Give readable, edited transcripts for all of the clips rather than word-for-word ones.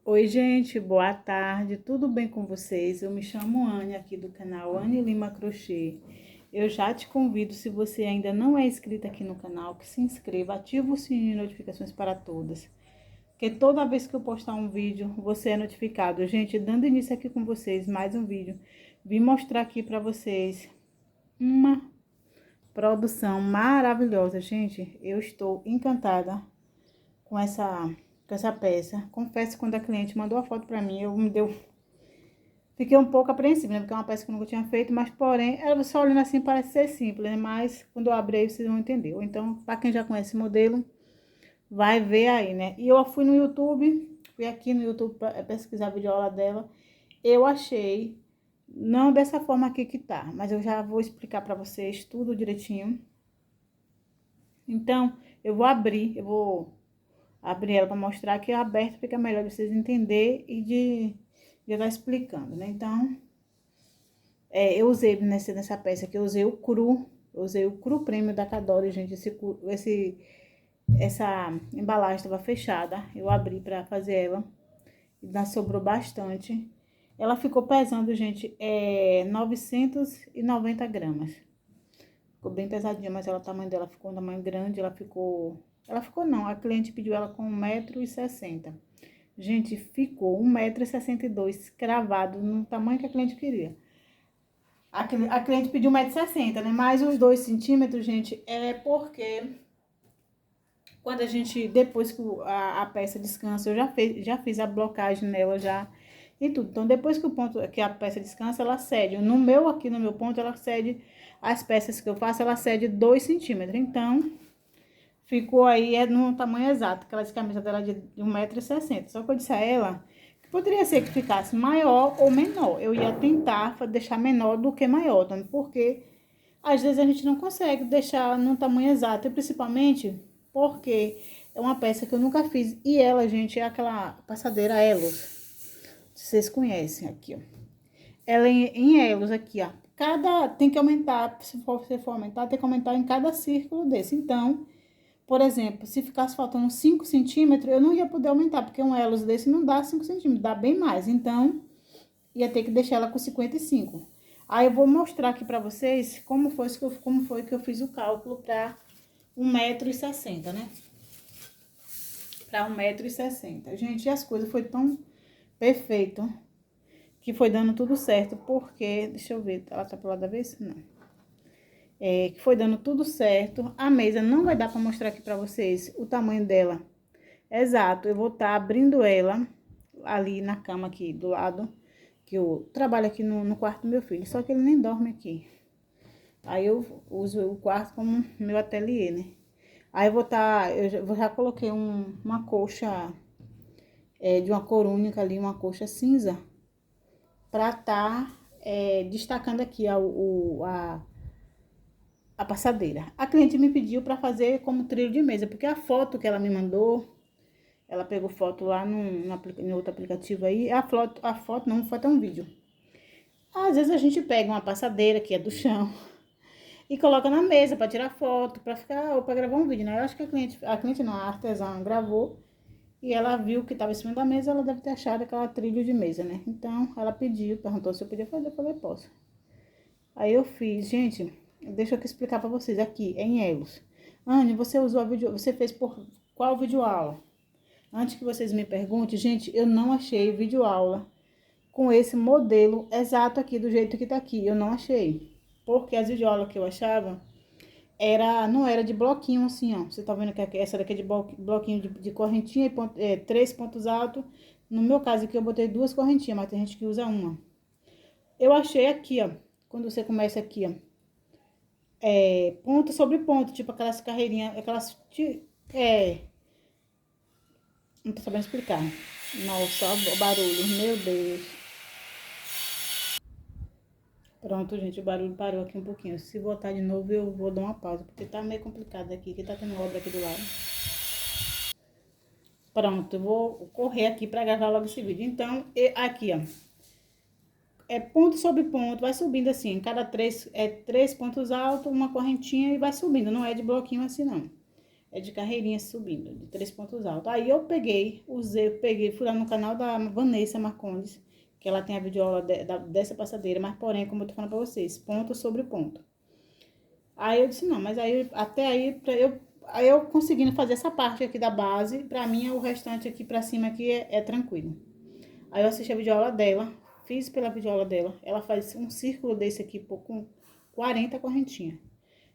Oi, gente, boa tarde, tudo bem com vocês? Eu me chamo Anne, aqui do canal Anne Lima Crochê. Eu já te convido, se você ainda não é inscrito aqui no canal, que se inscreva, ativa o sininho de notificações para todas. Porque toda vez que eu postar um vídeo, você é notificado. Gente, dando início aqui com vocês, mais um vídeo. Vim mostrar aqui para vocês uma produção maravilhosa, gente. Eu estou encantada com essa peça. Confesso que quando a cliente mandou a foto pra mim, fiquei um pouco apreensiva, né? Porque é uma peça que eu nunca tinha feito, mas porém, ela só olhando assim parece ser simples, né? Mas quando eu abrir aí, vocês vão entender. Ou então, pra quem já conhece o modelo, vai ver aí, né? E eu fui no YouTube, fui aqui no YouTube pra pesquisar a videoaula dela. Eu achei, não dessa forma aqui que tá, mas eu já vou explicar pra vocês tudo direitinho. Então, eu vou abrir ela para mostrar que aberto fica melhor de vocês entenderem e de eu estar explicando, né? Então, eu usei nessa peça aqui, eu usei o cru prêmio da Cadore, gente. Essa embalagem estava fechada, eu abri para fazer ela, e ainda sobrou bastante. Ela ficou pesando, gente, 990 gramas. Ficou bem pesadinha, mas o tamanho dela ficou um tamanho grande, ela ficou não, a cliente pediu ela com 1,60 m. Gente, ficou 1,62 m cravado no tamanho que a cliente queria. A cliente pediu 1,60 m, né? Mais os 2 centímetros, gente, é porque quando a gente, depois que a peça descansa, eu já fiz a blocagem nela já e tudo. Então, depois que a peça descansa, ela cede. Aqui no meu ponto, ela cede, as peças que eu faço, ela cede 2 centímetros. Então, ficou aí no tamanho exato, aquela camisa dela de 1,60 m. Só que eu disse a ela que poderia ser que ficasse maior ou menor. Eu ia tentar deixar menor do que maior, então, porque às vezes a gente não consegue deixar no tamanho exato, e principalmente porque é uma peça que eu nunca fiz. E ela, gente, é aquela passadeira Elos. Vocês conhecem aqui, ó. Ela é em elos aqui, ó. Tem que aumentar, se você for aumentar, tem que aumentar em cada círculo desse. Então, por exemplo, se ficasse faltando 5 centímetros, eu não ia poder aumentar, porque um elos desse não dá 5 centímetros, dá bem mais. Então, ia ter que deixar ela com 55. Aí eu vou mostrar aqui pra vocês como foi que eu fiz o cálculo pra 1,60 m, né? Pra 1,60 m. Gente, as coisas foi tão perfeito que foi dando tudo certo, porque, deixa eu ver, ela tá pro lado da vez? Não. Que foi dando tudo certo. A mesa não vai dar pra mostrar aqui pra vocês o tamanho dela exato. Eu vou estar abrindo ela ali na cama aqui do lado, que eu trabalho aqui no quarto do meu filho, só que ele nem dorme aqui. Aí eu uso o quarto como meu ateliê, né? Aí eu já coloquei uma colcha de uma cor única ali, uma colcha cinza, pra tá destacando aqui a passadeira. A cliente me pediu pra fazer como trilho de mesa, porque a foto que ela me mandou, ela pegou foto lá em outro aplicativo aí, a foto não, foi até um vídeo. Às vezes a gente pega uma passadeira que é do chão e coloca na mesa para tirar foto, para ficar, ou para gravar um vídeo, né? Eu acho que a cliente não, a artesã gravou e ela viu que estava em cima da mesa, ela deve ter achado aquela trilho de mesa, né? Então, ela perguntou se eu podia fazer, eu falei, posso. Aí eu fiz, gente, deixa eu explicar para vocês aqui, em elos. Anne, você fez por qual videoaula? Antes que vocês me perguntem, gente, eu não achei videoaula com esse modelo exato aqui, do jeito que tá aqui. Eu não achei. Porque as videoaulas que eu achava, não era de bloquinho assim, ó. Você tá vendo que essa daqui é de bloquinho de correntinha e 3 pontos altos. No meu caso aqui, eu botei 2 correntinhas, mas tem gente que usa uma. Eu achei aqui, ó. Quando você começa aqui, ó. Ponto sobre ponto, tipo aquelas carreirinhas, não tô sabendo explicar. Nossa, o barulho, meu Deus. Pronto, gente, o barulho parou aqui um pouquinho. Se voltar de novo, eu vou dar uma pausa, porque tá meio complicado aqui, que tá tendo obra aqui do lado. Pronto, eu vou correr aqui pra gravar logo esse vídeo. Então, aqui, ó. É ponto sobre ponto, vai subindo assim. Cada 3 pontos altos, uma correntinha e vai subindo. Não é de bloquinho assim, não. é de carreirinha subindo, de 3 pontos altos. Aí eu fui lá no canal da Vanessa Marcondes, que ela tem a videoaula dessa passadeira, mas porém, como eu tô falando pra vocês, ponto sobre ponto. Aí eu disse, não, mas aí, até aí, aí eu conseguindo fazer essa parte aqui da base, pra mim, o restante aqui pra cima aqui é tranquilo. Aí eu assisti a videoaula dela, fiz pela videoaula dela, ela faz um círculo desse aqui com 40 correntinhas.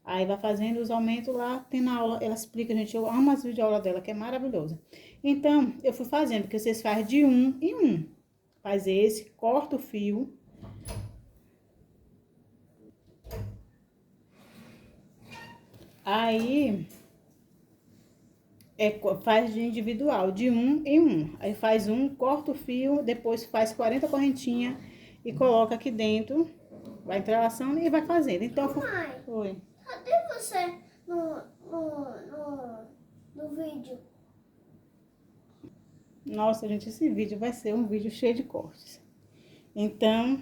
Aí vai fazendo os aumentos lá, tem na aula, ela explica, gente, eu amo as videoaulas dela, que é maravilhosa. Então, eu fui fazendo, porque vocês fazem de um em um. Faz esse, corta o fio. Aí, faz de individual, de um em um. Aí faz um, corta o fio, depois faz 40 correntinhas e coloca aqui dentro. Vai entrelaçando e vai fazendo. Então, Mãe, oi. cadê você no vídeo? Nossa, gente, esse vídeo vai ser um vídeo cheio de cortes. Então,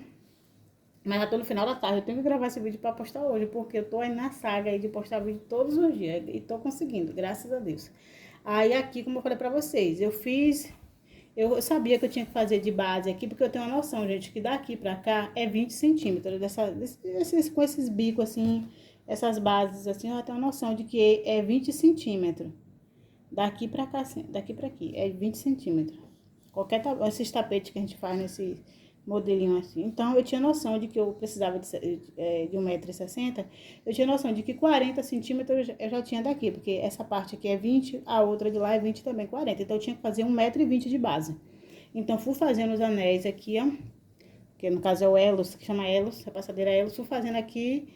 mas já tô no final da tarde, eu tenho que gravar esse vídeo pra postar hoje, porque eu tô aí na saga aí de postar vídeo todos os dias, e tô conseguindo, graças a Deus. Aí aqui, como eu falei pra vocês, eu sabia que eu tinha que fazer de base aqui, porque eu tenho uma noção, gente, que daqui pra cá é 20 centímetros, com esses bicos assim, essas bases assim, eu já tenho uma noção de que é 20 centímetros. Daqui pra cá, daqui pra aqui, é 20 centímetros. Esses tapetes que a gente faz nesse modelinho assim. Então, eu tinha noção de que eu precisava de 1,60 m. Eu tinha noção de que 40 centímetros eu já tinha daqui, porque essa parte aqui é 20, a outra de lá é 20 também, 40. Então, eu tinha que fazer 1,20 m de base. Então, fui fazendo os anéis aqui, ó. Que no caso é o elos, que chama elos, a passadeira elos. Fui fazendo aqui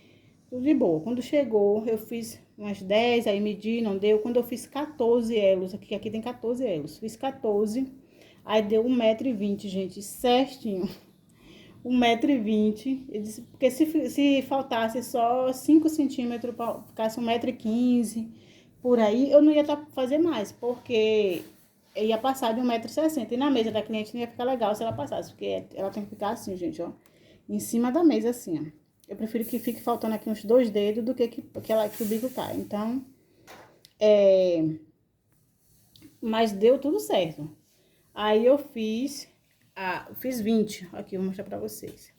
tudo de boa. Quando chegou, eu fiz umas 10, aí medi, não deu. Quando eu fiz 14 elos, aqui tem 14 elos. Fiz 14, aí deu 1,20 m, gente, certinho. 1,20 m. Porque se faltasse só 5 centímetros, ficasse 1,15 m, por aí, eu não ia fazer mais, porque ia passar de 1,60 m. E na mesa da cliente não ia ficar legal se ela passasse, porque ela tem que ficar assim, gente, ó. Em cima da mesa, assim, ó. Eu prefiro que fique faltando aqui uns 2 dedos do que o bico cai. Então, mas deu tudo certo. Aí eu fiz 20. Aqui, vou mostrar pra vocês.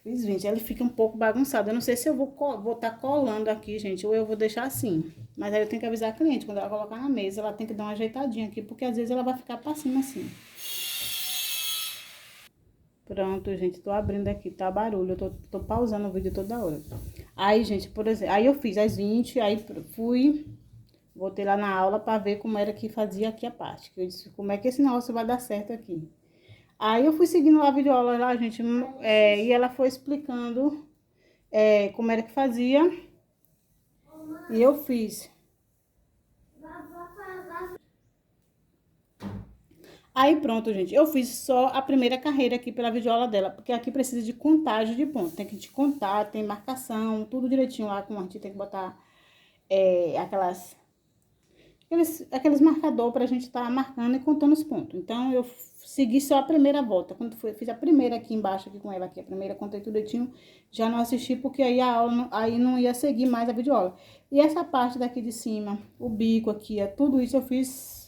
Fiz 20. Ele fica um pouco bagunçado. Eu não sei se eu vou tá colando aqui, gente, ou eu vou deixar assim. Mas aí eu tenho que avisar a cliente, quando ela colocar na mesa, ela tem que dar uma ajeitadinha aqui, porque às vezes ela vai ficar pra cima assim. Pronto, gente, tô abrindo aqui, tá barulho, eu tô pausando o vídeo toda hora. Aí, gente, por exemplo, aí eu fiz as 20, aí voltei lá na aula pra ver como era que fazia aqui a parte. Que eu disse, como é que esse negócio vai dar certo aqui. Aí eu fui seguindo lá a videoaula lá, gente, e ela foi explicando como era que fazia. E eu fiz. Aí pronto, gente, eu fiz só a primeira carreira aqui pela videoaula dela, porque aqui precisa de contagem de ponto, tem que te contar, tem marcação, tudo direitinho lá, com a gente tem que botar aqueles marcadores pra gente estar marcando e contando os pontos. Então, eu segui só a primeira volta, quando fiz a primeira aqui embaixo, aqui com ela, aqui a primeira, contei tudo direitinho, já não assisti, porque aí a aula, aí não ia seguir mais a videoaula. E essa parte daqui de cima, o bico aqui, tudo isso eu fiz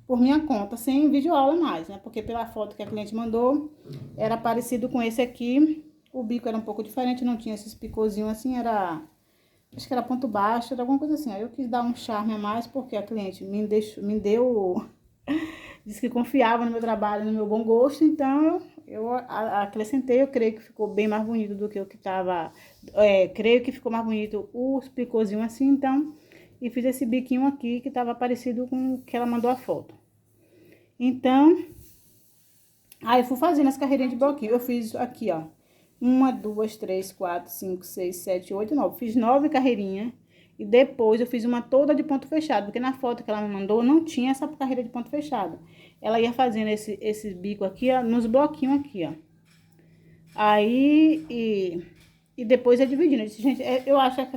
por minha conta, sem videoaula mais, né? Porque pela foto que a cliente mandou, era parecido com esse aqui. O bico era um pouco diferente, não tinha esses picozinhos assim, acho que era ponto baixo, era alguma coisa assim. Aí eu quis dar um charme a mais, porque a cliente me deu, disse que confiava no meu trabalho, no meu bom gosto, então eu acrescentei, eu creio que ficou bem mais bonito do que o que tava, creio que ficou mais bonito os picozinhos assim, então, e fiz esse biquinho aqui, que tava parecido com o que ela mandou a foto. Então, aí eu fui fazendo as carreirinhas de bloquinho. Eu fiz aqui, ó. 1, 2, 3, 4, 5, 6, 7, 8, 9. Fiz 9 carreirinhas. E depois eu fiz uma toda de ponto fechado. Porque na foto que ela me mandou, não tinha essa carreira de ponto fechado. Ela ia fazendo esse bico aqui, ó, nos bloquinhos aqui, ó. Aí, e depois é dividindo. Gente, eu acho que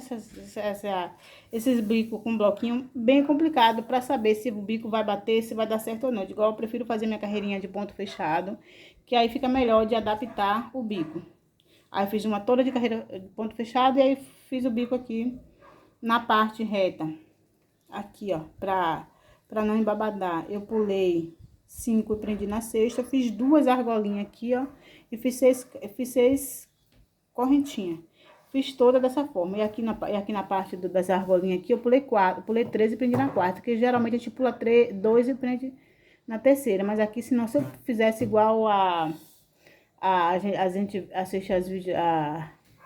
esses bicos com bloquinho bem complicado para saber se o bico vai bater, se vai dar certo ou não. Igual eu prefiro fazer minha carreirinha de ponto fechado, que aí fica melhor de adaptar o bico. Aí fiz uma toda de carreira de ponto fechado e aí fiz o bico aqui na parte reta. aqui, ó, pra não embabadar, eu pulei 5 e prendi na sexta. Eu fiz 2 argolinhas aqui, ó, e fiz 6 correntinhas. Fiz toda dessa forma. E aqui na parte das argolinhas aqui, eu pulei 4, pulei 3 e prendi na quarta, que geralmente a gente pula 2 e prende na terceira. Mas aqui, se não, se eu fizesse igual a gente assiste as vídeos,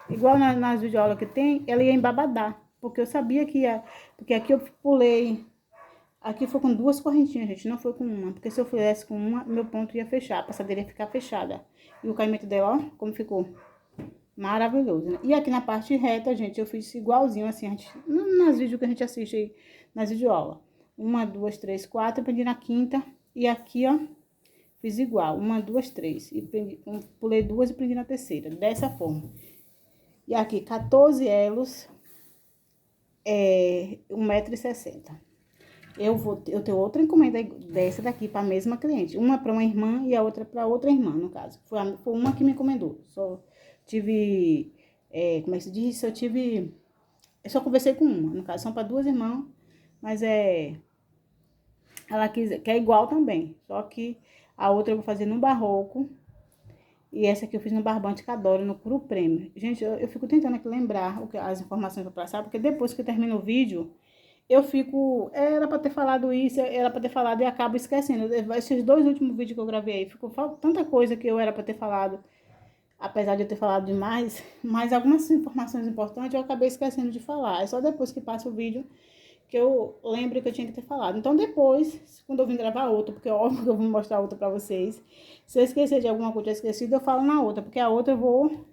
igual nas videoaulas que tem, ela ia embabadar, porque eu sabia que ia, porque aqui eu pulei, aqui foi com 2 correntinhas, gente, não foi com uma, porque se eu fizesse com uma, meu ponto ia fechar, a passadeira ia ficar fechada. E o caimento dela, ó, como ficou maravilhoso, né? E aqui na parte reta, gente, eu fiz igualzinho assim, nas vídeos que a gente assiste aí, nas videoaulas. 1, 2, 3, 4, eu prendi na quinta, e aqui, ó, fiz igual, 1, 2, 3, e prendi, pulei 2 e prendi na terceira, dessa forma. E aqui, 14 elos, 1,60 m. Eu tenho outra encomenda dessa daqui para a mesma cliente. Uma para uma irmã e a outra para outra irmã, no caso. Foi uma que me encomendou. Só tive, como é que se diz? Eu só conversei com uma. No caso, são para 2 irmãs, mas ela quer igual também. Só que a outra eu vou fazer no barroco. E essa aqui eu fiz no barbante que adoro, no Curu Prêmio. Gente, eu fico tentando aqui lembrar as informações para passar, porque depois que eu termino o vídeo, eu fico, era pra ter falado isso, era pra ter falado e acabo esquecendo. Esses 2 últimos vídeos que eu gravei aí, ficou tanta coisa que eu era pra ter falado, apesar de eu ter falado demais, mas algumas informações importantes eu acabei esquecendo de falar. É só depois que passa o vídeo que eu lembro que eu tinha que ter falado. Então depois, quando eu vim gravar outra, porque é óbvio que eu vou mostrar outra pra vocês, se eu esquecer de alguma coisa esquecida, eu falo na outra, porque a outra eu vou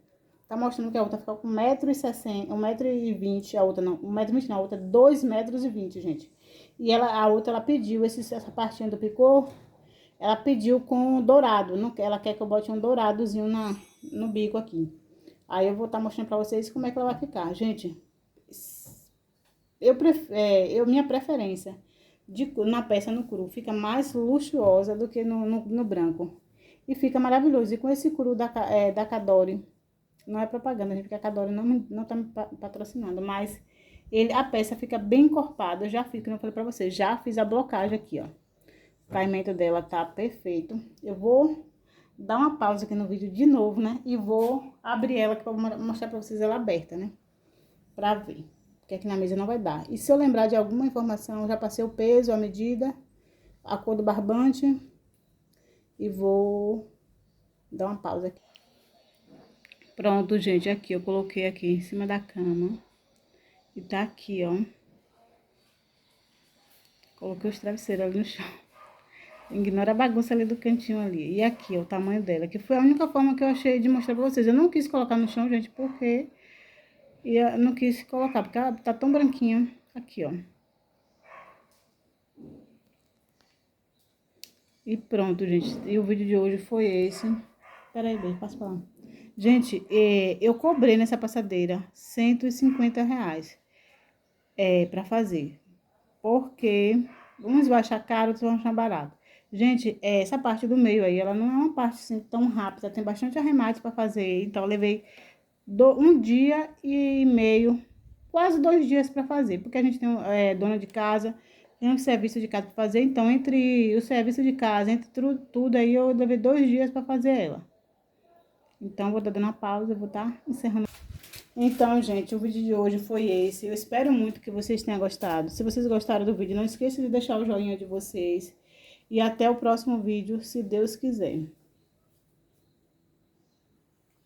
tá mostrando que a outra fica com 1,60 m, 1,20 m, a outra não, 1,20 m não, a outra 2,20 m, gente. E a outra, ela pediu essa partinha do picô, ela pediu com dourado, ela quer que eu bote um douradozinho no bico aqui. Aí eu vou estar mostrando pra vocês como é que ela vai ficar. Gente, minha preferência na peça no cru fica mais luxuosa do que no branco. E fica maravilhoso. E com esse cru da Cadore, não é propaganda, gente, porque a Cadore não tá me patrocinando, mas a peça fica bem encorpada. Eu já fiz, como eu falei pra vocês, já fiz a blocagem aqui, ó. O caimento dela tá perfeito. Eu vou dar uma pausa aqui no vídeo de novo, né? E vou abrir ela aqui pra mostrar pra vocês ela aberta, né? Pra ver. Porque aqui na mesa não vai dar. E se eu lembrar de alguma informação, eu já passei o peso, a medida, a cor do barbante. E vou dar uma pausa aqui. Pronto, gente, aqui, eu coloquei aqui em cima da cama. E tá aqui, ó. Coloquei os travesseiros ali no chão. Ignora a bagunça ali do cantinho ali. E aqui, ó, o tamanho dela. Que foi a única forma que eu achei de mostrar pra vocês. Eu não quis colocar no chão, gente, porque... eu não quis colocar, porque ela tá tão branquinha. Aqui, ó. E pronto, gente. E o vídeo de hoje foi esse. Pera aí, bem, passa pra lá. Gente, eu cobrei nessa passadeira R$150 pra fazer. Porque uns vão achar caro, outros vão achar barato. Gente, essa parte do meio aí, ela não é uma parte assim tão rápida. Tem bastante arremate pra fazer. Então, eu levei 1 dia e meio, quase 2 dias pra fazer. Porque a gente tem dona de casa, tem um serviço de casa pra fazer. Então, entre o serviço de casa, entre tudo aí, eu levei 2 dias pra fazer ela. Então, vou estar dando uma pausa, vou estar encerrando. Então, gente, o vídeo de hoje foi esse. Eu espero muito que vocês tenham gostado. Se vocês gostaram do vídeo, não esqueça de deixar o joinha de vocês. E até o próximo vídeo, se Deus quiser.